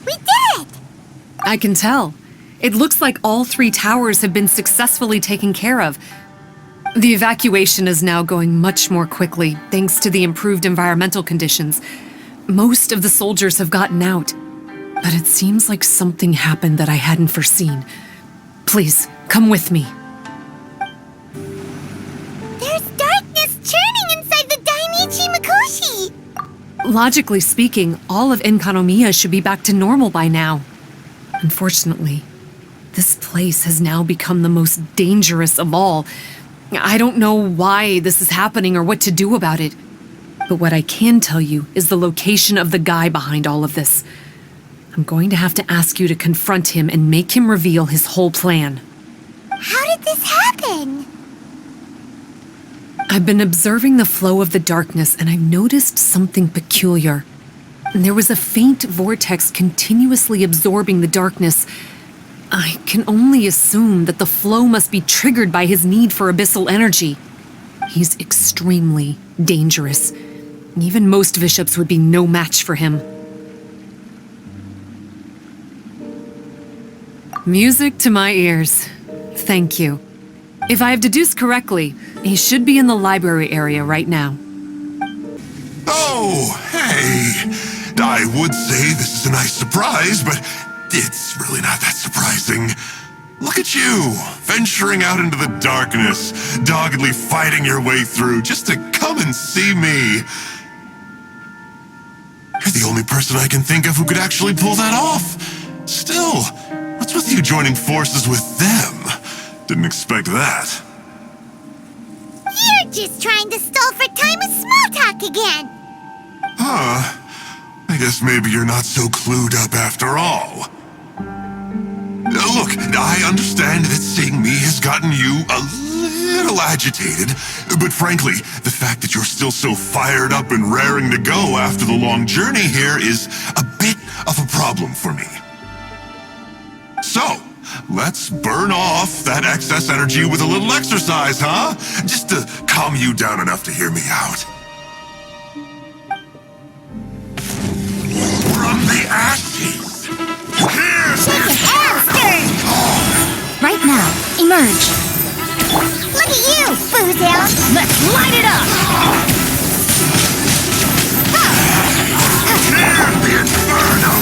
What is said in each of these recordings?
We did it! I can tell. It looks like all 3 towers have been successfully taken care of. The evacuation is now going much more quickly, thanks to the improved environmental conditions. Most of the soldiers have gotten out, but it seems like something happened that I hadn't foreseen. Please, come with me. There's darkness churning inside the Dainichi Mikoshi! Logically speaking, all of Enkanomiya should be back to normal by now. Unfortunately, this place has now become the most dangerous of all. I don't know why this is happening or what to do about it. But what I can tell you is the location of the guy behind all of this. I'm going to have to ask you to confront him and make him reveal his whole plan. How did this happen? I've been observing the flow of the darkness and I've noticed something peculiar. There was a faint vortex continuously absorbing the darkness. I can only assume that the flow must be triggered by his need for abyssal energy. He's extremely dangerous. Even most bishops would be no match for him. Music to my ears. Thank you. If I have deduced correctly, he should be in the library area right now. Oh, hey! I would say this is a nice surprise, but it's really not that surprising. Look at you, venturing out into the darkness, doggedly fighting your way through just to come and see me. You're the only person I can think of who could actually pull that off. Still, what's with you joining forces with them? Didn't expect that. You're just trying to stall for time with small talk again! Huh. I guess maybe you're not so clued up after all. Look, I understand that seeing me has gotten you a little agitated, but frankly, the fact that you're still so fired up and raring to go after the long journey here is a bit of a problem for me. So, let's burn off that excess energy with a little exercise, huh? Just to calm you down enough to hear me out. From the ashes! Here's Right now, emerge. Look at you, Foozle! Let's light it up! Here's the inferno!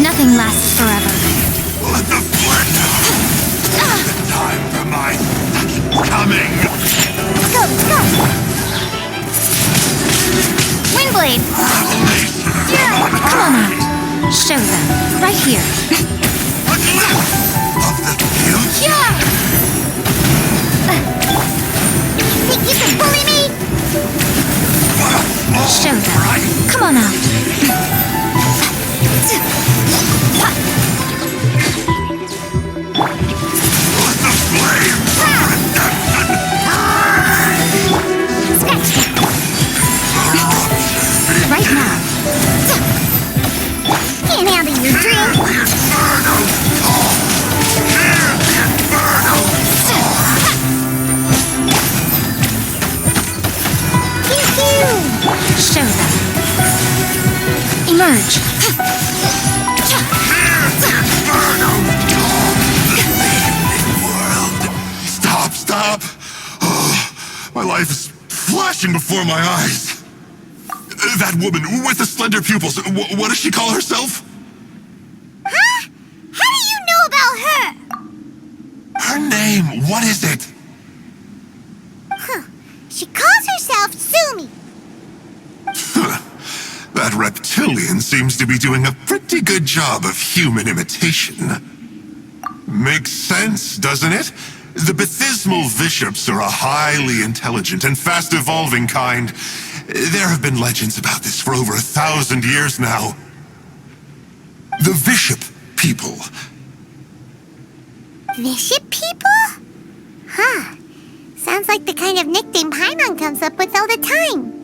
Nothing lasts forever. Let the flint out! The time for my coming! Let's go! Windblade! Revelation! Yeah, come on out. Show them. Right here. A glimpse of the future! Yeah! Think you can bully me? Show them. Come on out. Let the flames of redemption burn! Scratch that. Right now. Can't handle your drink. The inferno! Here's the inferno! Pew! Show them. Emerge. Here's the inferno! World. Stop! My life is flashing before my eyes. That woman with the slender pupils, what does she call herself? Huh? How do you know about her? Her name, what is it? Huh. She calls herself Sumi. That reptilian seems to be doing a pretty good job of human imitation. Makes sense, doesn't it? The Baptismal Bishops are a highly intelligent and fast-evolving kind. There have been legends about this for over 1,000 years now. The Bishop people. Bishop people? Huh. Sounds like the kind of nickname Paimon comes up with all the time.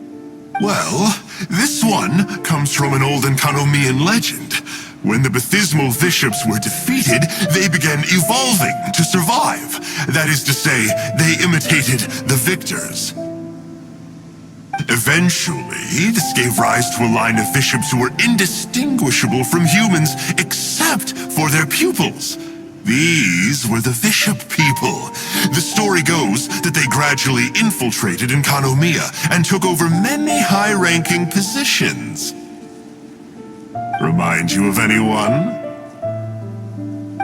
Well, this one comes from an old Enkanomiyan legend. When the Baptismal Bishops were defeated, they began evolving to survive. That is to say, they imitated the victors. Eventually, this gave rise to a line of bishops who were indistinguishable from humans except for their pupils. These were the bishop people. The story goes that they gradually infiltrated Enkanomiya and took over many high-ranking positions. Remind you of anyone?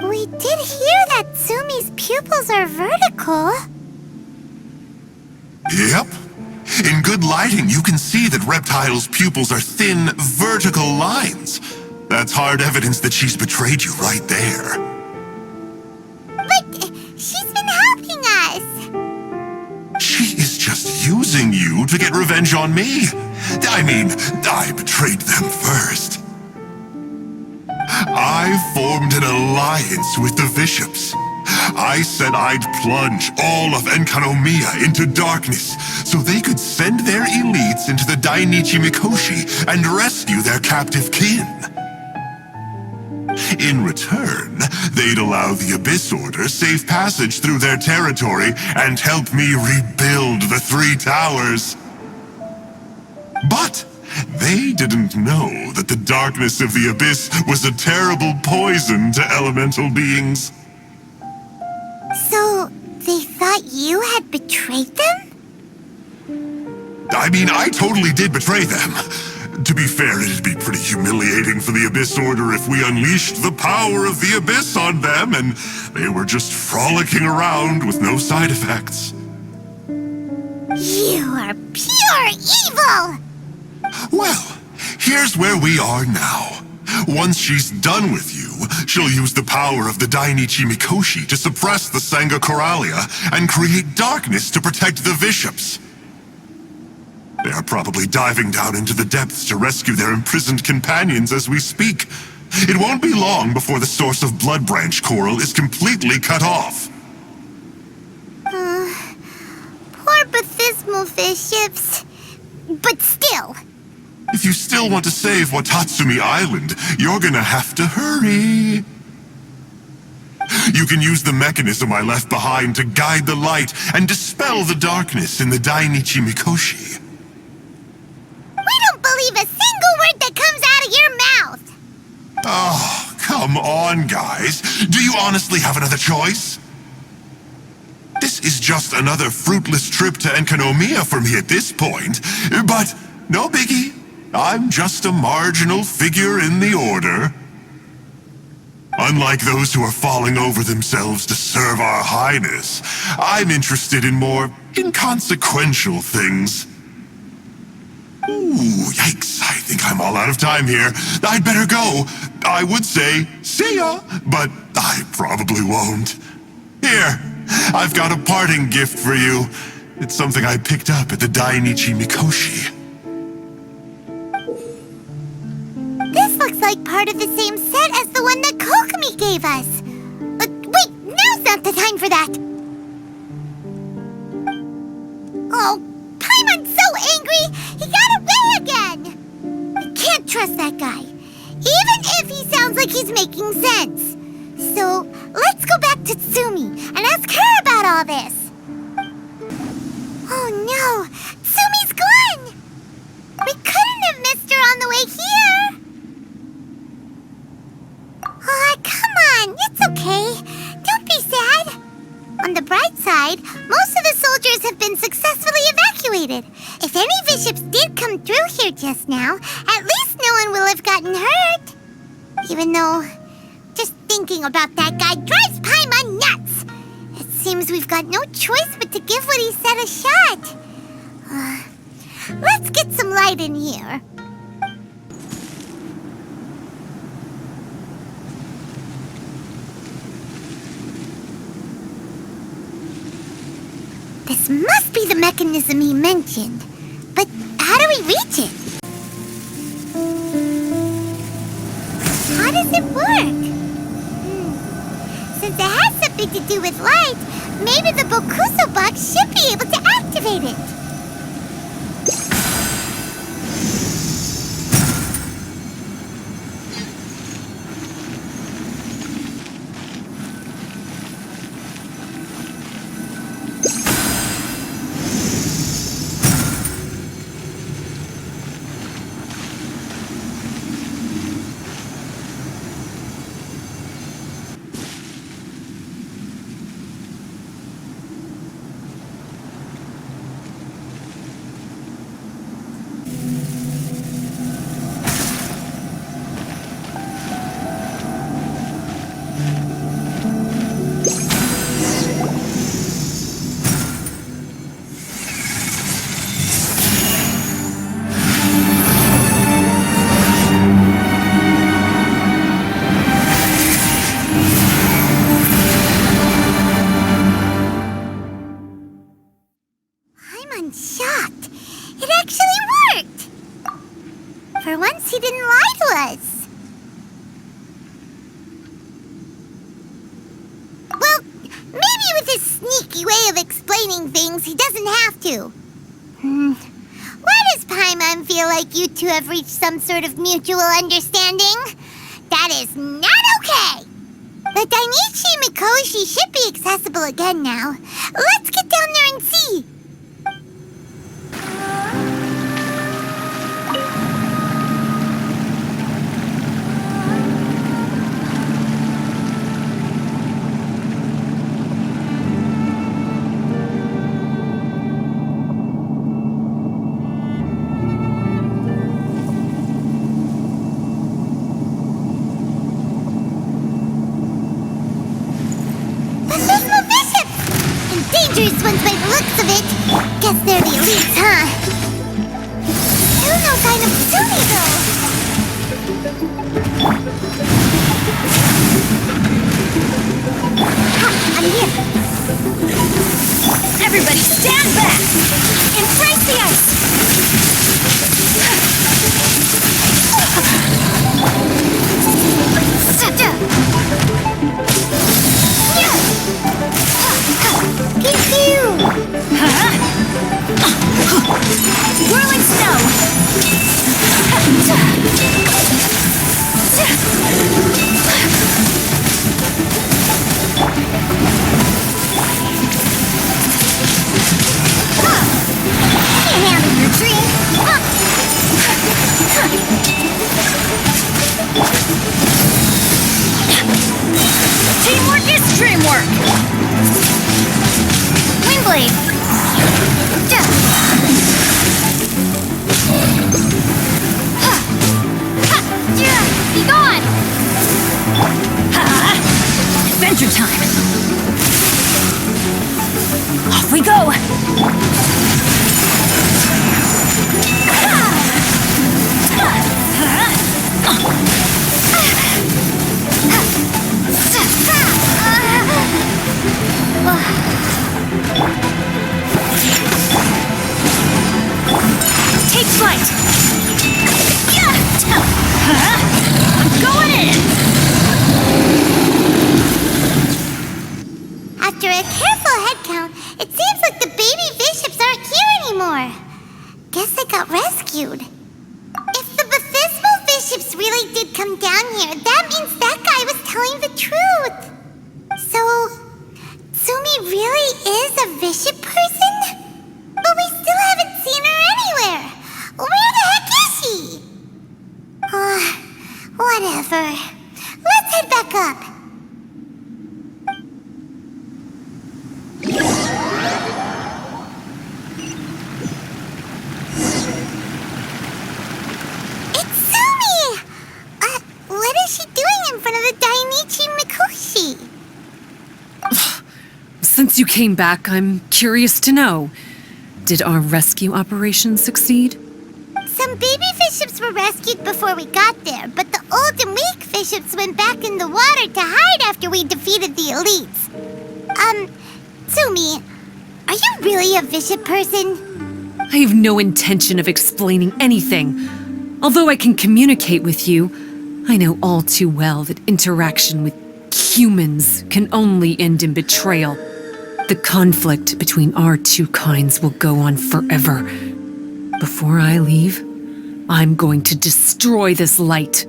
We did hear that Tsumi's pupils are vertical. Yep. In good lighting, you can see that Reptile's pupils are thin, vertical lines. That's hard evidence that she's betrayed you right there. But she's been helping us. She is just using you to get revenge on me. I mean, I betrayed them first. I formed an alliance with the bishops. I said I'd plunge all of Enkanomiya into darkness so they could send their elites into the Dainichi Mikoshi and rescue their captive kin. In return, they'd allow the Abyss Order safe passage through their territory and help me rebuild the Three Towers. But they didn't know that the darkness of the Abyss was a terrible poison to elemental beings. So, they thought you had betrayed them? I mean, I totally did betray them. To be fair, it'd be pretty humiliating for the Abyss Order if we unleashed the power of the Abyss on them and they were just frolicking around with no side effects. You are pure evil! Well, here's where we are now. Once she's done with you, she'll use the power of the Dainichi Mikoshi to suppress the Sangha Coralia and create darkness to protect the bishops. They are probably diving down into the depths to rescue their imprisoned companions as we speak. It won't be long before the source of Blood Branch Coral is completely cut off. Poor Bathismal bishops. But still. If you still want to save Watatsumi Island, you're gonna have to hurry. You can use the mechanism I left behind to guide the light and dispel the darkness in the Dainichi Mikoshi. We don't believe a single word that comes out of your mouth! Oh, come on, guys. Do you honestly have another choice? This is just another fruitless trip to Enkanomiya for me at this point, but no biggie. I'm just a marginal figure in the order. Unlike those who are falling over themselves to serve our highness, I'm interested in more inconsequential things. Ooh, yikes, I think I'm all out of time here. I'd better go. I would say, see ya, but I probably won't. Here, I've got a parting gift for you. It's something I picked up at the Dainichi Mikoshi. This looks like part of the same set as the one that Kokomi gave us. Wait, now's not the time for that. Oh, Paimon's so angry, he got away again. I can't trust that guy, even if he sounds like he's making sense. So, let's go back to Tsumi and ask her about all this. Oh no, Tsumi's gone! We couldn't have missed her on the way here. Aw, come on, it's okay. Don't be sad. On the bright side, most of the soldiers have been successfully evacuated. If any bishops did come through here just now, at least no one will have gotten hurt. Even though, just thinking about that guy drives Paimon nuts. It seems we've got no choice but to give what he said a shot. Let's get some light in here. This must be the mechanism he mentioned. But how do we reach it? How does it work? Since it has something to do with light, maybe the Bokuso box should be able to activate it. he didn't lie to us. Well, maybe with his sneaky way of explaining things, he doesn't have to. Why does Paimon feel like you two have reached some sort of mutual understanding? That is not okay! The Dainichi Mikoshi should be accessible again now. Let's get down there and see! Dangerous ones by the looks of it. Guess they're the elites, huh? Still no sign of Tsumi, though. Ha, I'm here. Everybody stand back! Embrace the ice! Whirling snow! Can't handle your dream. Teamwork is dreamwork! Windblade! Be gone! Adventure time! Off we go! Take flight! I'm going in! After a careful head count, it seems like the baby bishops aren't here anymore. Guess they got rescued. If the Baptismal bishops really did come down here, that means that guy was telling the truth. So, Tsumi really is a bishop person? But we still haven't seen her anywhere. Where the heck is she? Whatever. Let's head back up. It's Tsumi! What is she doing in front of the Dainichi Mikoshi? Since you came back, I'm curious to know. Did our rescue operation succeed? Some baby bishops were rescued before we got there, but the old and weak bishops went back in the water to hide after we defeated the elites. Tsumi, are you really a bishop person? I have no intention of explaining anything. Although I can communicate with you, I know all too well that interaction with humans can only end in betrayal. The conflict between our two kinds will go on forever. Before I leave, I'm going to destroy this light.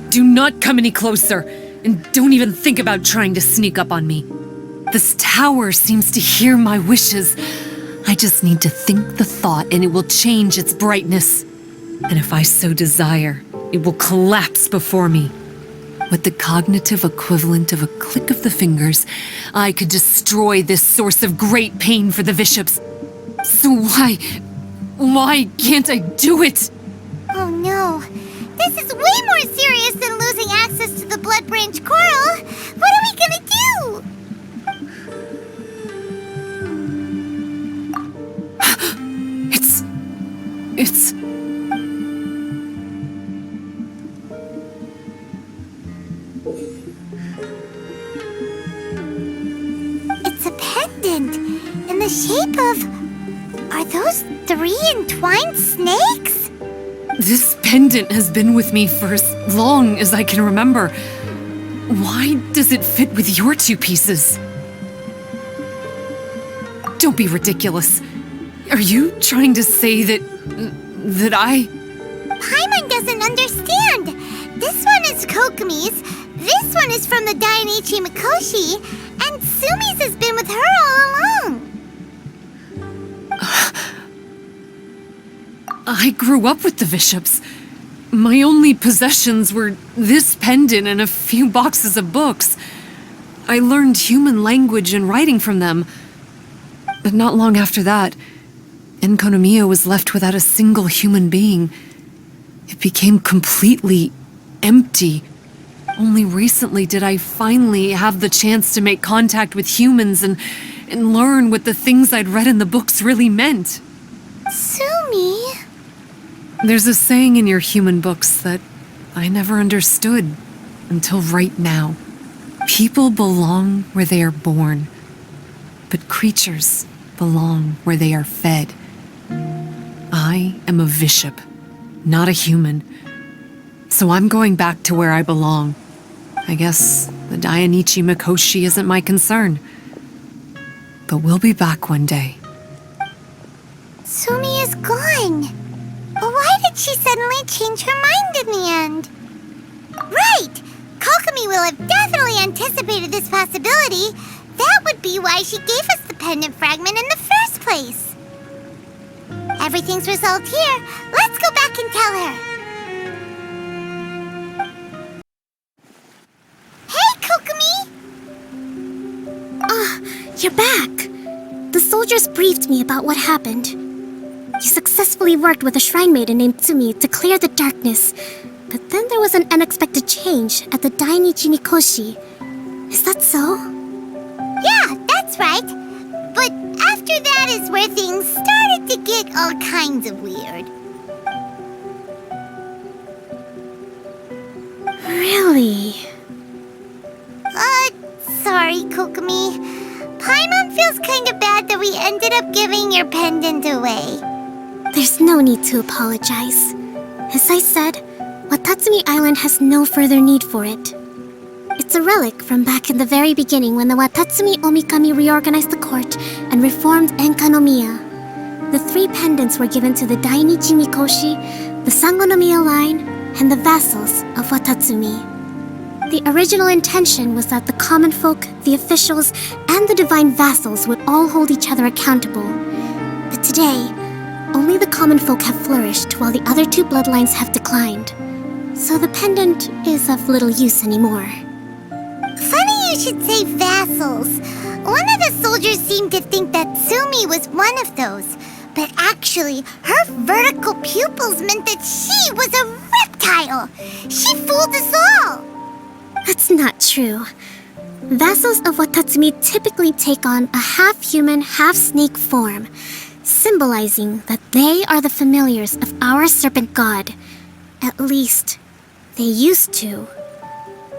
Do not come any closer, and don't even think about trying to sneak up on me. This tower seems to hear my wishes. I just need to think the thought and it will change its brightness. And if I so desire, it will collapse before me. With the cognitive equivalent of a click of the fingers, I could destroy this source of great pain for the bishops. So why can't I do it? Oh no. This is way more serious than losing access to the Blood Branch Coral. What are we gonna do? It's... It's a pendant in the shape of Are those 3 entwined snakes? This pendant has been with me for as long as I can remember. Why does it fit with your 2 pieces? Don't be ridiculous. Are you trying to say that I... Paimon doesn't understand. This one is Kokomi's, this one is from the Dainichi Mikoshi, and Sumi's has been with her all along. I grew up with the Bishops. My only possessions were this pendant and a few boxes of books. I learned human language and writing from them. But not long after that, Enkanomiya was left without a single human being. It became completely empty. Only recently did I finally have the chance to make contact with humans and learn what the things I'd read in the books really meant. Sumi? There's a saying in your human books that I never understood until right now. People belong where they are born, but creatures belong where they are fed. I am a bishop, not a human, so I'm going back to where I belong. I guess the Dainichi Mikoshi isn't my concern, but we'll be back one day. Sumi is gone. Why did she suddenly change her mind in the end? Right! Kokomi will have definitely anticipated this possibility. That would be why she gave us the pendant fragment in the first place. Everything's resolved here. Let's go back and tell her. Hey, Kokomi! You're back. The soldiers briefed me about what happened. You successfully worked with a shrine maiden named Tsumi to clear the darkness, but then there was an unexpected change at the Dainichi Mikoshi. Is that so? Yeah, that's right. But after that is where things started to get all kinds of weird. Really? Sorry, Kokomi. Paimon feels kind of bad that we ended up giving your pendant away. There's no need to apologize. As I said, Watatsumi Island has no further need for it. It's a relic from back in the very beginning when the Watatsumi Omikami reorganized the court and reformed Enkanomiya. The 3 pendants were given to the Dainichi Mikoshi, the Sangonomiya line, and the vassals of Watatsumi. The original intention was that the common folk, the officials, and the divine vassals would all hold each other accountable. But today, only the common folk have flourished while the other 2 bloodlines have declined. So the pendant is of little use anymore. Funny you should say vassals. One of the soldiers seemed to think that Sumi was one of those. But actually, her vertical pupils meant that she was a reptile. She fooled us all. That's not true. Vassals of Watatsumi typically take on a half-human, half-snake form, symbolizing that they are the familiars of our serpent god. At least, they used to.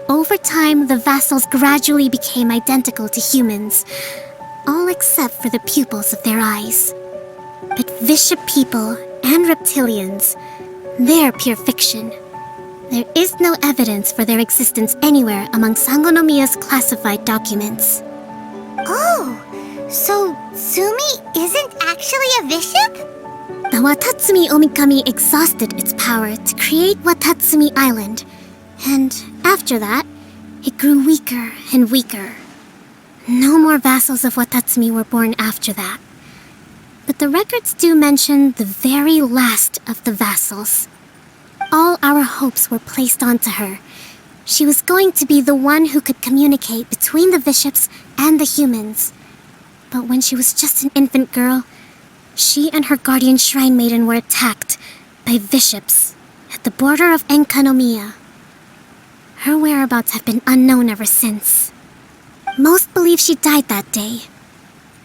Over time, the vassals gradually became identical to humans, all except for the pupils of their eyes. But bishop people and reptilians, they're pure fiction. There is no evidence for their existence anywhere among Sangonomiya's classified documents. Oh, so Sumi isn't actually a bishop? The Watatsumi Omikami exhausted its power to create Watatsumi Island, and after that, it grew weaker and weaker. No more vassals of Watatsumi were born after that. But the records do mention the very last of the vassals. All our hopes were placed onto her. She was going to be the one who could communicate between the bishops and the humans. But when she was just an infant girl, she and her guardian shrine maiden were attacked by bishops at the border of Enkanomiya. Her whereabouts have been unknown ever since. Most believe she died that day,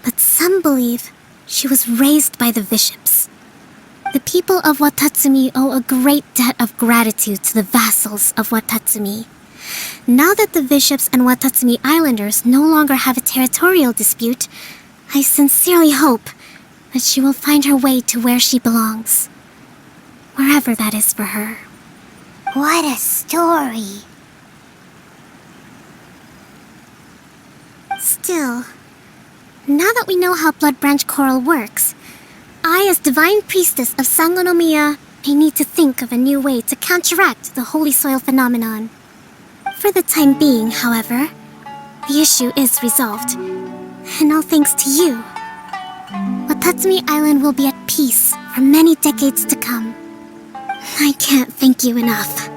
but some believe she was raised by the bishops. The people of Watatsumi owe a great debt of gratitude to the vassals of Watatsumi. Now that the bishops and Watatsumi Islanders no longer have a territorial dispute, I sincerely hope but she will find her way to where she belongs. Wherever that is for her. What a story. Still, now that we know how Blood Branch Coral works, I, as Divine Priestess of Enkanomiya, may need to think of a new way to counteract the Holy Soil phenomenon. For the time being, however, the issue is resolved, and all thanks to you. Watatsumi Island will be at peace for many decades to come. I can't thank you enough.